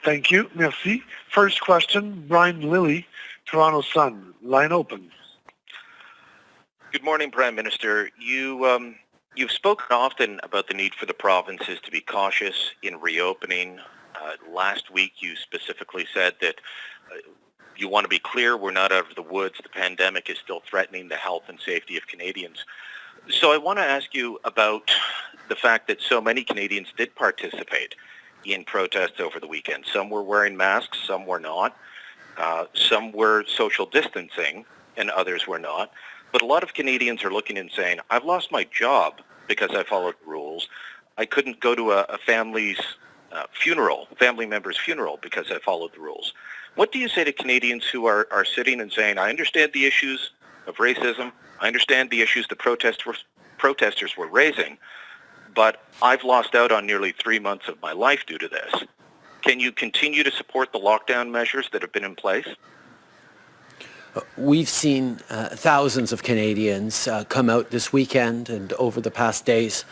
Thank you. Merci. First question, Brian Lilley, Toronto Sun. Line open. Good morning, Prime Minister. You've spoken often about the need for the provinces to be cautious in reopening. Last week, you specifically said that you want to be clear we're not out of the woods. The pandemic is still threatening the health and safety of Canadians. So I want to ask you about the fact that so many Canadians did participate in protests over the weekend. Some were wearing masks, some were not. Some were social distancing, and others were not. But a lot of Canadians are looking and saying, I've lost my job because I followed the rules. I couldn't go to a family's family member's funeral because I followed the rules. What do you say to Canadians who are sitting and saying, I understand the issues of racism, I understand the issues the protesters were raising, but I've lost out on nearly 3 months of my life due to this. Can you continue to support the lockdown measures that have been in place? We've seen thousands of Canadians come out this weekend and over the past days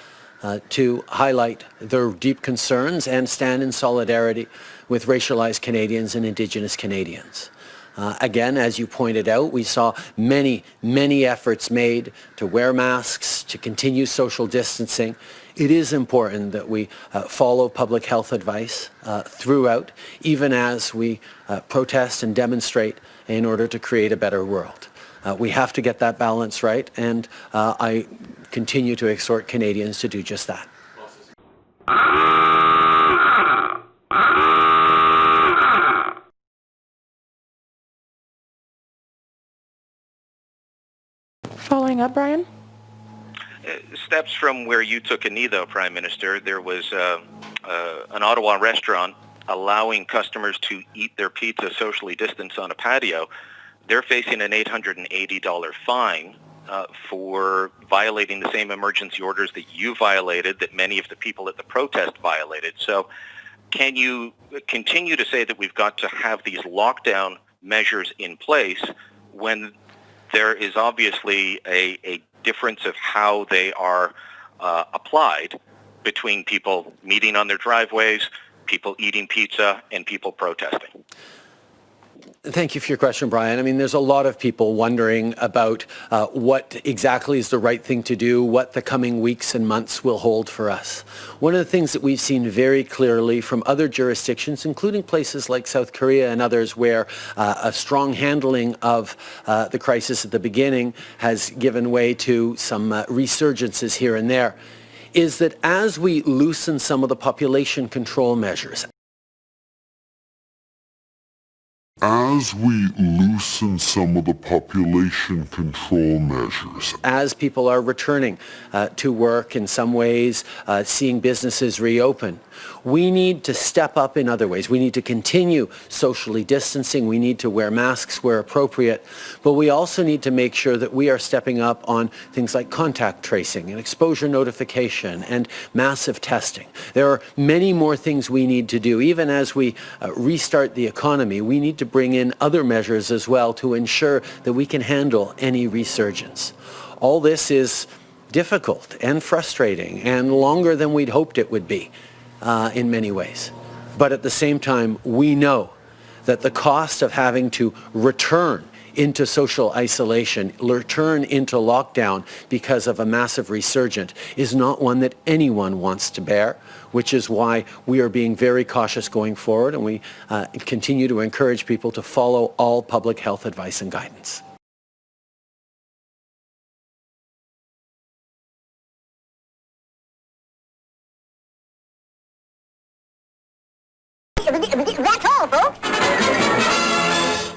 to highlight their deep concerns and stand in solidarity with racialized Canadians and Indigenous Canadians. Again, as you pointed out, we saw many efforts made to wear masks, to continue social distancing. It is important that we follow public health advice throughout, even as we protest and demonstrate in order to create a better world. We have to get that balance right, and I continue to exhort Canadians to do just that. Following up, Brian? Steps from where you took a knee, though, Prime Minister. There was an Ottawa restaurant allowing customers to eat their pizza socially distanced on a patio. They're facing an $880 fine for violating the same emergency orders that you violated, that many of the people at the protest violated. So can you continue to say that we've got to have these lockdown measures in place when there is obviously a difference of how they are applied between people meeting on their driveways, people eating pizza, and people protesting? Thank you for your question, Brian. I mean, there's a lot of people wondering about what exactly is the right thing to do, what the coming weeks and months will hold for us. One of the things that we've seen very clearly from other jurisdictions, including places like South Korea and others, where a strong handling of the crisis at the beginning has given way to some resurgences here and there, is that as we loosen some of the population control measures, as people are returning to work, in some ways seeing businesses reopen, we need to step up in other ways. We need to continue socially distancing. We need to wear masks where appropriate. But we also need to make sure that we are stepping up on things like contact tracing and exposure notification and massive testing. There are many more things we need to do. Even as we restart the economy, we need to bring in other measures as well to ensure that we can handle any resurgence. All this is difficult and frustrating and longer than we'd hoped it would be in many ways. But at the same time, we know that the cost of having to return into social isolation, return into lockdown because of a massive resurgence is not one that anyone wants to bear, which is why we are being very cautious going forward, and we continue to encourage people to follow all public health advice and guidance. That's all, folks.